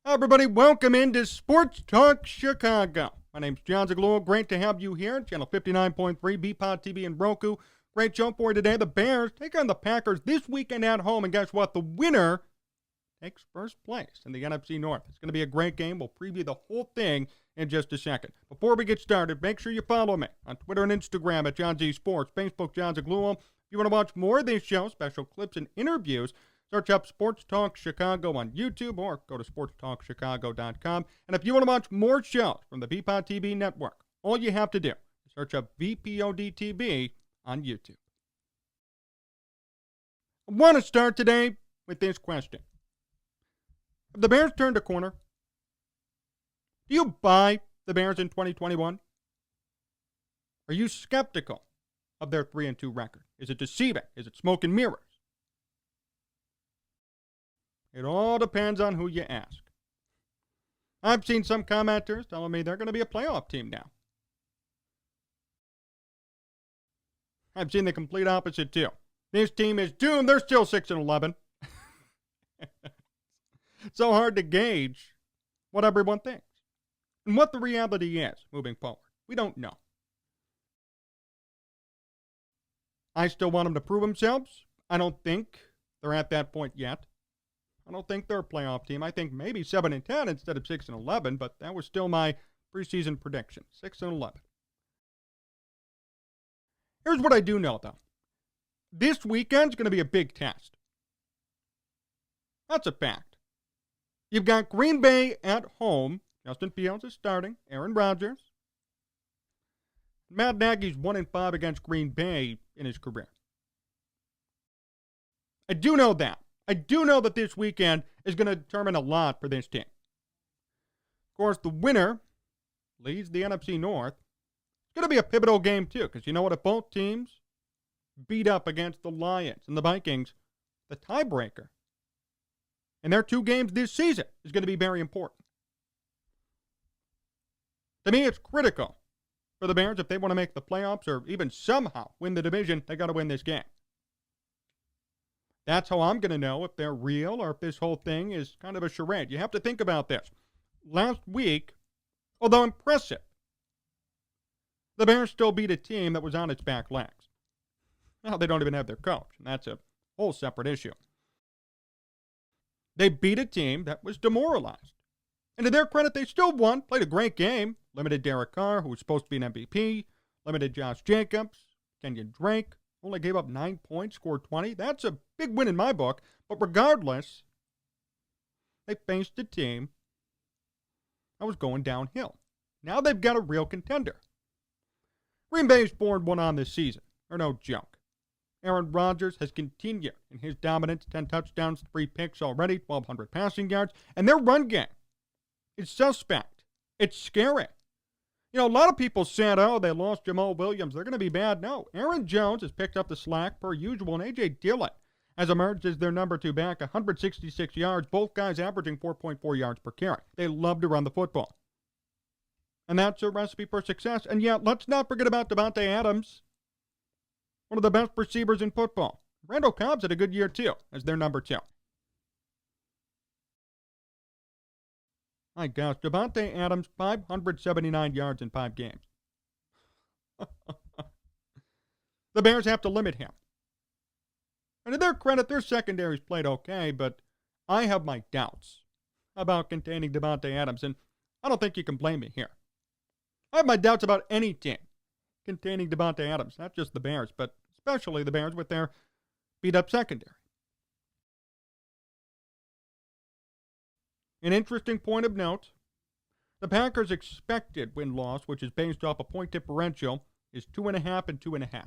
Hi, everybody. Welcome into Sports Talk Chicago. My name's Jon Zaghloul. Great to have you here. Channel 59.3, BPOD TV, and Roku. Great show for you today. The Bears take on the Packers this weekend at home. And guess what? The winner takes first place in the NFC North. It's going to be a great game. We'll preview the whole thing in just a second. Before we get started, make sure you follow me on Twitter and Instagram at Jon Z Sports, Facebook, Jon Zaghloul. If you want to watch more of these shows, special clips and interviews, search up Sports Talk Chicago on YouTube or go to sportstalkchicago.com. And if you want to watch more shows from the BPOD TV network, all you have to do is search up VPOD TV on YouTube. I want to start today with this question. Have the Bears turned a corner? Do you buy the Bears in 2021? Are you skeptical of their 3-2 record? Is it deceiving? Is it smoke and mirrors? It all depends on who you ask. I've seen some commenters telling me they're going to be a playoff team now. I've seen the complete opposite too. This team is doomed. They're still 6-11. So hard to gauge what everyone thinks and what the reality is moving forward. We don't know. I still want them to prove themselves. I don't think they're at that point yet. I don't think they're a playoff team. I think maybe 7-10 instead of 6-11, but that was still my preseason prediction, 6-11. Here's what I do know, though. This weekend's going to be a big test. That's a fact. You've got Green Bay at home. Justin Fields is starting. Aaron Rodgers. Matt Nagy's 1-5 against Green Bay in his career. I do know that. I do know that this weekend is going to determine a lot for this team. Of course, the winner leads the NFC North. It's going to be a pivotal game, too, because you know what? If both teams beat up against the Lions and the Vikings, the tiebreaker in their 2 games this season is going to be very important. To me, it's critical for the Bears if they want to make the playoffs or even somehow win the division, they got to win this game. That's how I'm going to know if they're real or if this whole thing is kind of a charade. You have to think about this. Last week, although impressive, the Bears still beat a team that was on its back legs. Now, they don't even have their coach, and that's a whole separate issue. They beat a team that was demoralized. And to their credit, they still won, played a great game, limited Derek Carr, who was supposed to be an MVP, limited Josh Jacobs, Kenyon Drake, only gave up 9 points, scored 20. That's a big win in my book. But regardless, they faced a team that was going downhill. Now they've got a real contender. Green Bay's 4-1 on this season. They're no joke. Aaron Rodgers has continued in his dominance, 10 touchdowns, 3 picks already, 1,200 passing yards. And their run game is suspect. It's scary. You know, a lot of people said, oh, they lost Jamal Williams. They're going to be bad. No, Aaron Jones has picked up the slack per usual, and A.J. Dillon has emerged as their number 2 back, 166 yards, both guys averaging 4.4 yards per carry. They love to run the football. And that's a recipe for success. And yet, let's not forget about Davante Adams, one of the best receivers in football. Randall Cobb's had a good year, too, as their number 2. My gosh, Davante Adams, 579 yards in 5 games. The Bears have to limit him. And to their credit, their secondary's played okay, but I have my doubts about containing Davante Adams, and I don't think you can blame me here. I have my doubts about any team containing Davante Adams, not just the Bears, but especially the Bears with their beat-up secondary. An interesting point of note, the Packers' expected win-loss, which is based off a point differential, is 2.5 and 2.5.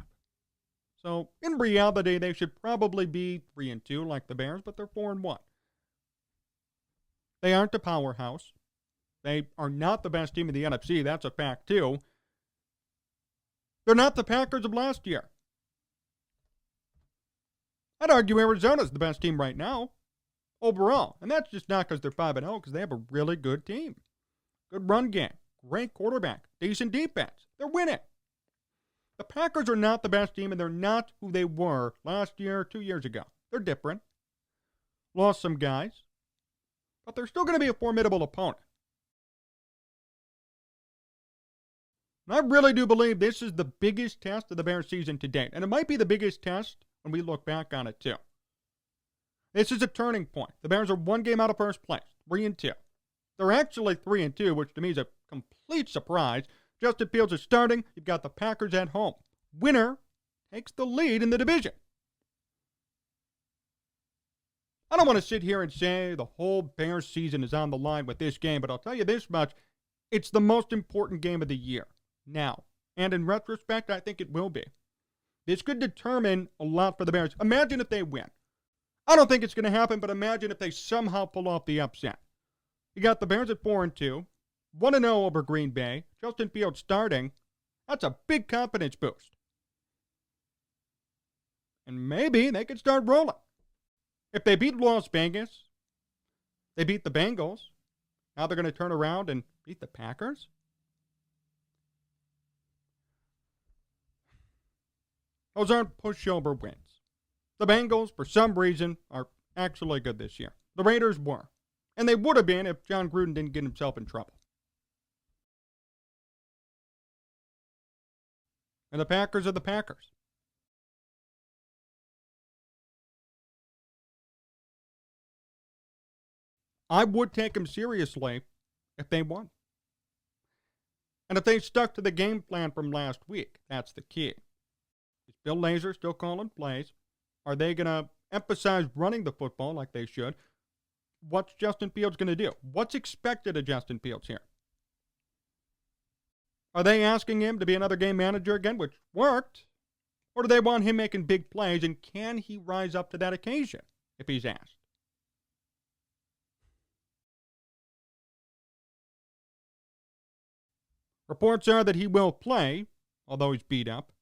So, in reality, they should probably be 3-2 like the Bears, but they're 4-1. They aren't a powerhouse. They are not the best team in the NFC. That's a fact, too. They're not the Packers of last year. I'd argue Arizona's the best team right now, overall. And that's just not because they're 5-0, because they have a really good team. Good run game, great quarterback, decent defense. They're winning. The Packers are not the best team, and they're not who they were last year or 2 years ago. They're different. Lost some guys. but they're still going to be a formidable opponent. And I really do believe this is the biggest test of the Bears season to date, and it might be the biggest test when we look back on it too. This is a turning point. The Bears are one game out of first place, 3-2. They're actually 3-2, which to me is a complete surprise. Justin Fields is starting. You've got the Packers at home. Winner takes the lead in the division. I don't want to sit here and say the whole Bears season is on the line with this game, but I'll tell you this much. It's the most important game of the year now. And in retrospect, I think it will be. This could determine a lot for the Bears. Imagine if they win. I don't think it's going to happen, but imagine if they somehow pull off the upset. You got the Bears at 4-2, 1-0 over Green Bay, Justin Fields starting. That's a big confidence boost. And maybe they could start rolling. If they beat Las Vegas, they beat the Bengals, now they're going to turn around and beat the Packers? Those aren't pushover wins. The Bengals, for some reason, are actually good this year. The Raiders were. And they would have been if Jon Gruden didn't get himself in trouble. And the Packers are the Packers. I would take them seriously if they won. And if they stuck to the game plan from last week, that's the key. Is Bill Lazor still calling plays? Are they going to emphasize running the football like they should? What's Justin Fields going to do? What's expected of Justin Fields here? Are they asking him to be another game manager again, which worked? Or do they want him making big plays, and can he rise up to that occasion if he's asked? Reports are that he will play, although he's beat up.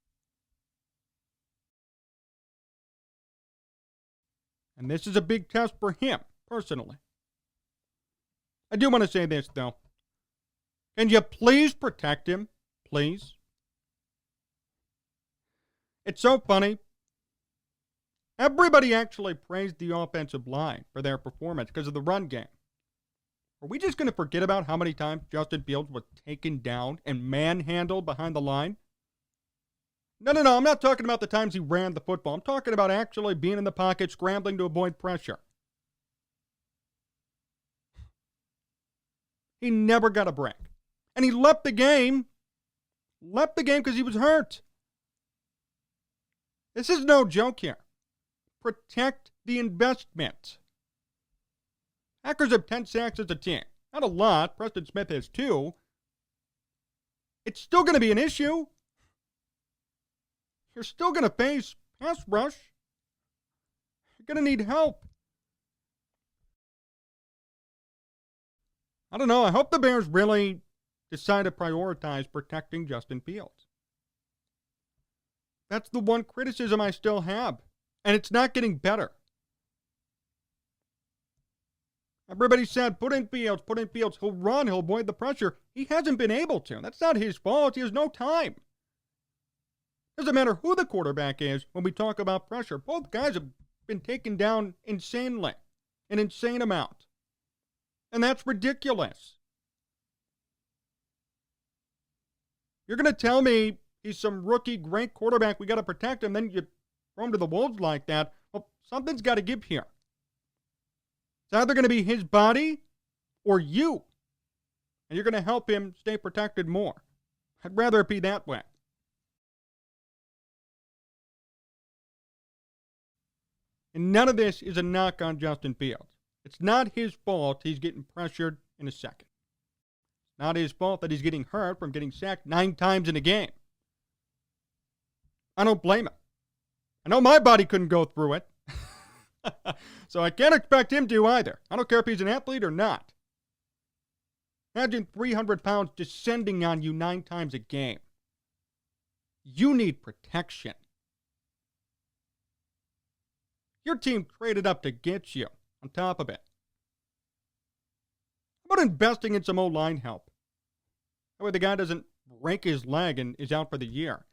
And this is a big test for him, personally. I do want to say this, though. Can you please protect him? Please? It's so funny. Everybody actually praised the offensive line for their performance because of the run game. Are we just going to forget about how many times Justin Fields was taken down and manhandled behind the line? No, I'm not talking about the times he ran the football. I'm talking about actually being in the pocket, scrambling to avoid pressure. He never got a break. And he left the game because he was hurt. This is no joke here. Protect the investment. Packers have 10 sacks as a team. Not a lot. Preston Smith has 2. It's still going to be an issue. You're still going to face pass rush. You're going to need help. I don't know. I hope the Bears really decide to prioritize protecting Justin Fields. That's the one criticism I still have. And it's not getting better. Everybody said, put in Fields. He'll run, he'll avoid the pressure. He hasn't been able to. That's not his fault. He has no time. Doesn't matter who the quarterback is when we talk about pressure. Both guys have been taken down insanely, an insane amount. And that's ridiculous. You're going to tell me he's some rookie great quarterback, we got to protect him, then you throw him to the wolves like that. Well, something's got to give here. It's either going to be his body or you. And you're going to help him stay protected more. I'd rather it be that way. And none of this is a knock on Justin Fields. It's not his fault he's getting pressured in a second. It's not his fault that he's getting hurt from getting sacked 9 times in a game. I don't blame him. I know my body couldn't go through it. So I can't expect him to either. I don't care if he's an athlete or not. Imagine 300 pounds descending on you 9 times a game. You need protection. Your team traded up to get you on top of it. How about investing in some O-line help? That way the guy doesn't break his leg and is out for the year.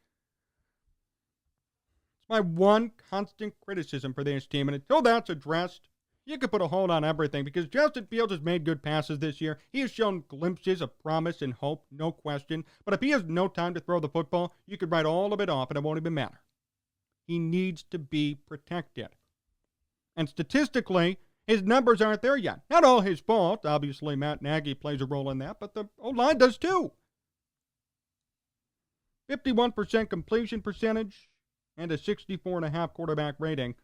It's my one constant criticism for this team, and until that's addressed, you could put a hold on everything because Justin Fields has made good passes this year. He has shown glimpses of promise and hope, no question. But if he has no time to throw the football, you could write all of it off and it won't even matter. He needs to be protected. And statistically, his numbers aren't there yet. Not all his fault. Obviously, Matt Nagy plays a role in that, but the O-line does too. 51% completion percentage and a 64.5 quarterback rating.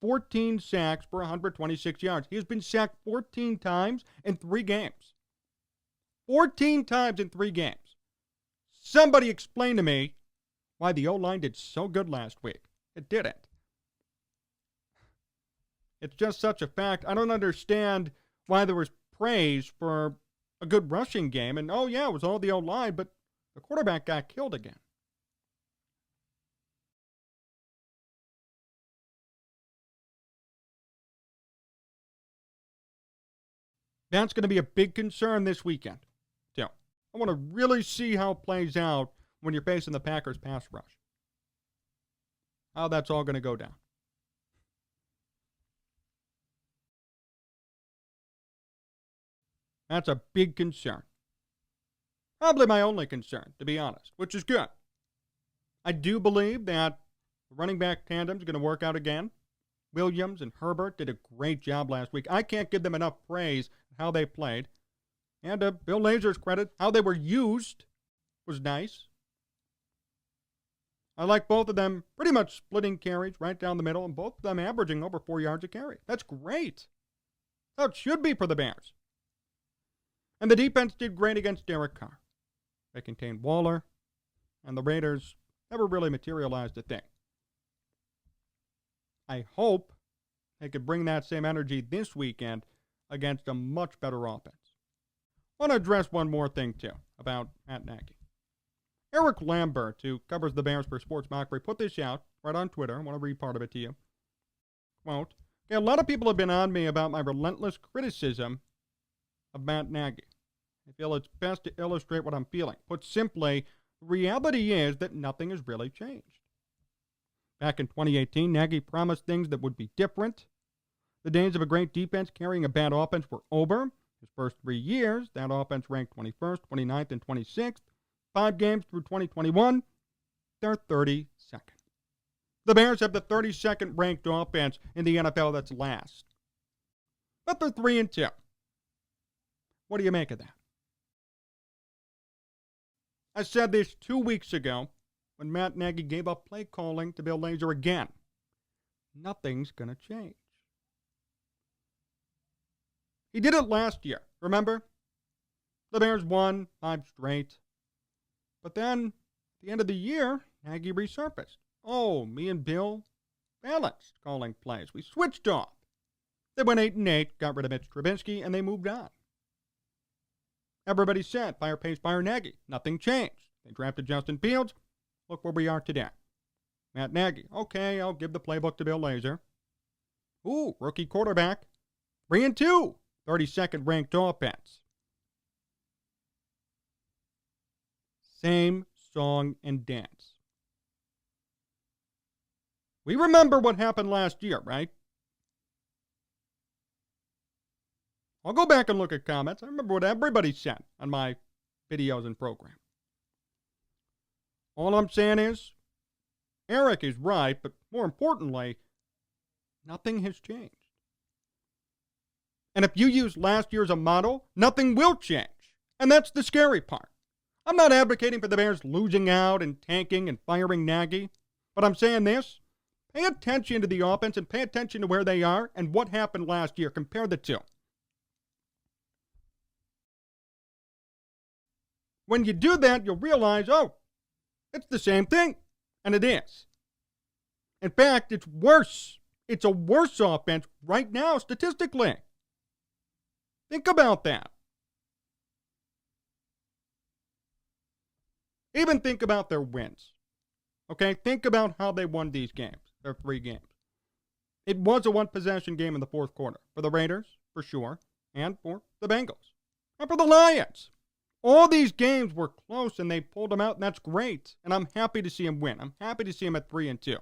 14 sacks for 126 yards. He has been sacked 14 times in 3 games. 14 times in 3 games. Somebody explain to me why the O-line did so good last week. It didn't. It's just such a fact. I don't understand why there was praise for a good rushing game. And, oh, yeah, it was all the O-line, but the quarterback got killed again. That's going to be a big concern this weekend, too. I want to really see how it plays out when you're facing the Packers pass rush. How that's all going to go down. That's a big concern. Probably my only concern, to be honest, which is good. I do believe that the running back tandem is going to work out again. Williams and Herbert did a great job last week. I can't give them enough praise for how they played. And to Bill Lazor's credit, how they were used was nice. I like both of them pretty much splitting carries right down the middle and both of them averaging over 4 yards a carry. That's great. That's how it should be for the Bears. And the defense did great against Derek Carr. They contained Waller, and the Raiders never really materialized a thing. I hope they could bring that same energy this weekend against a much better offense. I want to address one more thing, too, about Matt Nagy. Eric Lambert, who covers the Bears for Sports Mockery, put this out right on Twitter. I want to read part of it to you. Quote, okay, a lot of people have been on me about my relentless criticism of Matt Nagy. I feel it's best to illustrate what I'm feeling. Put simply, the reality is that nothing has really changed. Back in 2018, Nagy promised things that would be different. The days of a great defense carrying a bad offense were over. His first 3 years, that offense ranked 21st, 29th, and 26th. 5 games through 2021, they're 32nd. The Bears have the 32nd ranked offense in the NFL that's last. But they're 3-2. What do you make of that? I said this 2 weeks ago when Matt Nagy gave up play calling to Bill Lazor again. Nothing's going to change. He did it last year, remember? The Bears won 5 straight. But then, at the end of the year, Nagy resurfaced. Oh, me and Bill balanced calling plays. We switched off. They went 8-8, got rid of Mitch Trubisky, and they moved on. Everybody said, fire Pace, fire Nagy. Nothing changed. They drafted Justin Fields. Look where we are today. Matt Nagy. Okay, I'll give the playbook to Bill Lazor. Ooh, rookie quarterback. 3-2. 32nd ranked offense. Same song and dance. We remember what happened last year, right? I'll go back and look at comments. I remember what everybody said on my videos and program. All I'm saying is, Eric is right, but more importantly, nothing has changed. And if you use last year as a model, nothing will change. And that's the scary part. I'm not advocating for the Bears losing out and tanking and firing Nagy, but I'm saying this. Pay attention to the offense and pay attention to where they are and what happened last year. Compare the two. When you do that, you'll realize, oh, it's the same thing. And it is. In fact, it's worse. It's a worse offense right now, statistically. Think about that. Even think about their wins. Okay? Think about how they won these games, their 3 games. It was a one-possession game in the fourth quarter. For the Raiders, for sure, and for the Bengals. And for the Lions. All these games were close, and they pulled them out, and that's great. And I'm happy to see them win. I'm happy to see them at 3-2.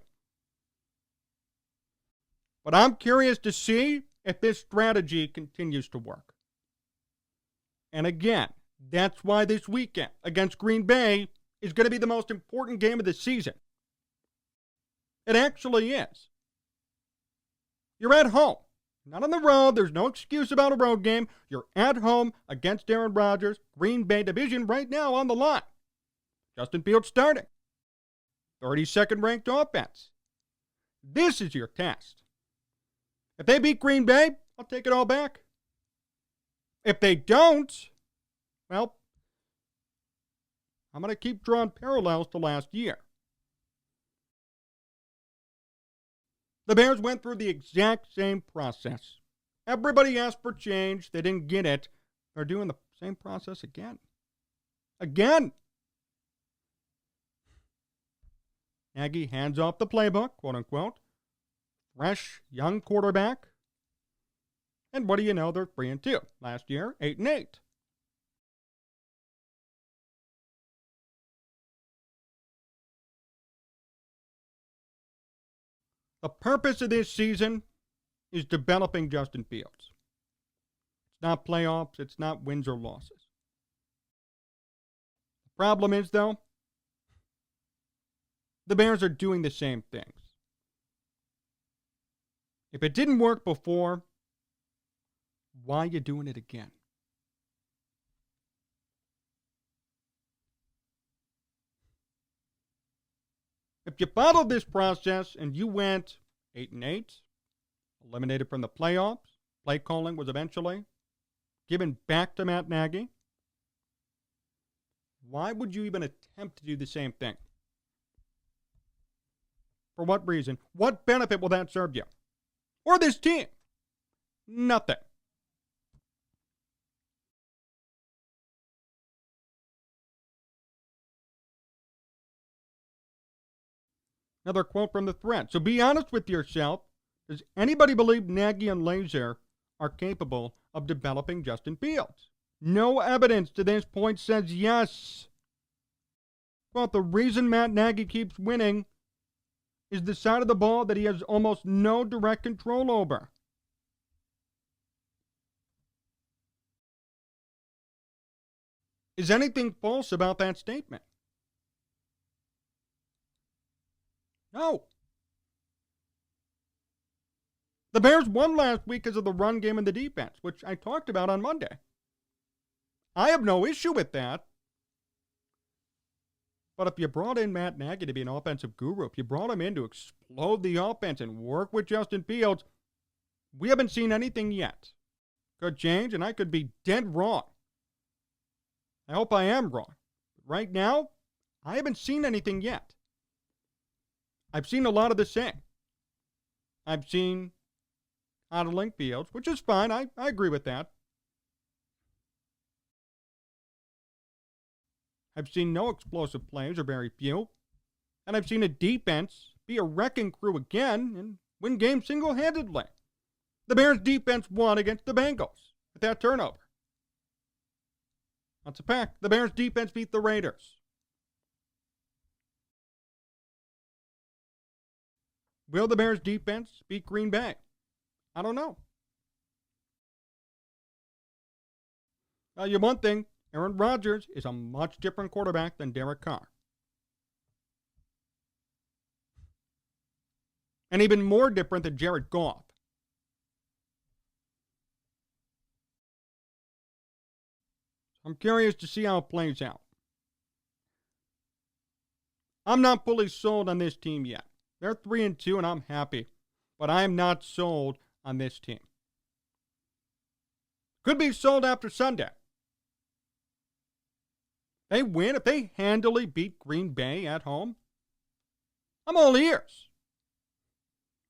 But I'm curious to see if this strategy continues to work. And again, that's why this weekend against Green Bay is going to be the most important game of the season. It actually is. You're at home. Not on the road. There's no excuse about a road game. You're at home against Aaron Rodgers. Green Bay division right now on the line. Justin Fields starting. 32nd ranked offense. This is your test. If they beat Green Bay, I'll take it all back. If they don't, well, I'm going to keep drawing parallels to last year. The Bears went through the exact same process. Everybody asked for change. They didn't get it. They're doing the same process again. Again. Nagy hands off the playbook, quote unquote. Fresh, young quarterback. And what do you know? They're 3-2. Last year, 8-8. The purpose of this season is developing Justin Fields. It's not playoffs. It's not wins or losses. The problem is, though, the Bears are doing the same things. If it didn't work before, why are you doing it again? If you followed this process and you went 8-8, eliminated from the playoffs, play calling was eventually given back to Matt Nagy, why would you even attempt to do the same thing? For what reason? What benefit will that serve you? Or this team? Nothing. Another quote from the thread. So be honest with yourself. Does anybody believe Nagy and Lazar are capable of developing Justin Fields? No evidence to this point says yes. Well, the reason Matt Nagy keeps winning is the side of the ball that he has almost no direct control over. Is anything false about that statement? No. The Bears won last week because of the run game and the defense, which I talked about on Monday. I have no issue with that. But if you brought in Matt Nagy to be an offensive guru, if you brought him in to explode the offense and work with Justin Fields, we haven't seen anything yet. Could change, and I could be dead wrong. I hope I am wrong. Right now, I haven't seen anything yet. I've seen a lot of the same. I've seen coddling Fields, which is fine. I agree with that. I've seen no explosive plays, or very few. And I've seen a defense be a wrecking crew again and win games single-handedly. The Bears' defense won against the Bengals with that turnover. That's a fact. The Bears' defense beat the Raiders. Will the Bears' defense beat Green Bay? I don't know. Tell you one thing, Aaron Rodgers is a much different quarterback than Derek Carr. And even more different than Jared Goff. I'm curious to see how it plays out. I'm not fully sold on this team yet. They're 3-2 and I'm happy. But I am not sold on this team. Could be sold after Sunday. They win, if they handily beat Green Bay at home, I'm all ears.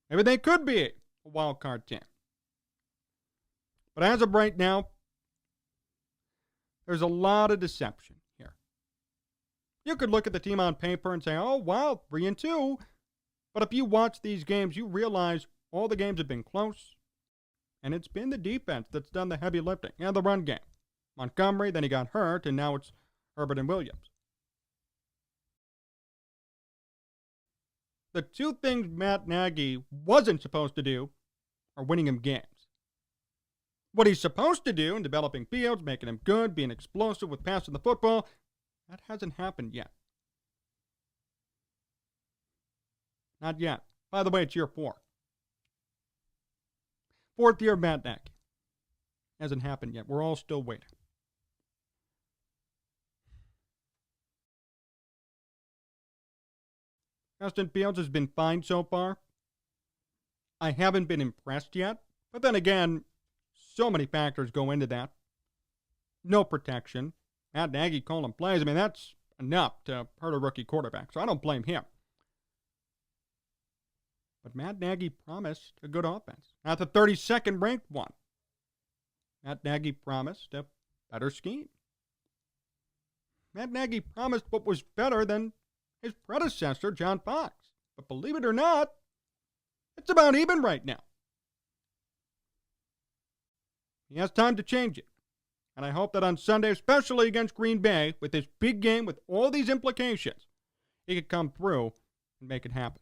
Maybe they could be a wild card team. But as of right now, there's a lot of deception here. You could look at the team on paper and say, oh, wow, 3-2. But if you watch these games, you realize all the games have been close. And it's been the defense that's done the heavy lifting and the run game. Montgomery, then he got hurt, and now it's Herbert and Williams. The two things Matt Nagy wasn't supposed to do are winning him games. what he's supposed to do in developing Fields, making him good, being explosive with passing the football, that hasn't happened yet. Not yet. By the way, it's year 4. 4th year of Matt Nagy. Hasn't happened yet. We're all still waiting. Justin Fields has been fine so far. I haven't been impressed yet. But then again, so many factors go into that. No protection. Matt Nagy calling plays. I mean, that's enough to hurt a rookie quarterback. So I don't blame him. But Matt Nagy promised a good offense. Not the 32nd ranked one. Matt Nagy promised a better scheme. Matt Nagy promised what was better than his predecessor, John Fox. But believe it or not, it's about even right now. He has time to change it. And I hope that on Sunday, especially against Green Bay, with this big game, with all these implications, he could come through and make it happen.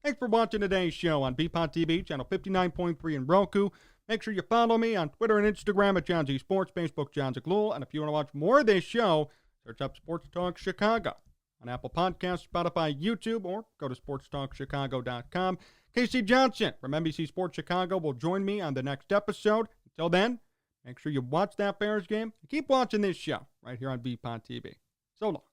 Thanks for watching today's show on BPOT TV, channel 59.3 in Roku. Make sure you follow me on Twitter and Instagram at Jon Z Sports, Facebook Jon Zaghloul. And if you want to watch more of this show, search up Sports Talk Chicago on Apple Podcasts, Spotify, YouTube, or go to sportstalkchicago.com. Casey Johnson from NBC Sports Chicago will join me on the next episode. Until then, make sure you watch that Bears game and keep watching this show right here on BPOT TV. So long.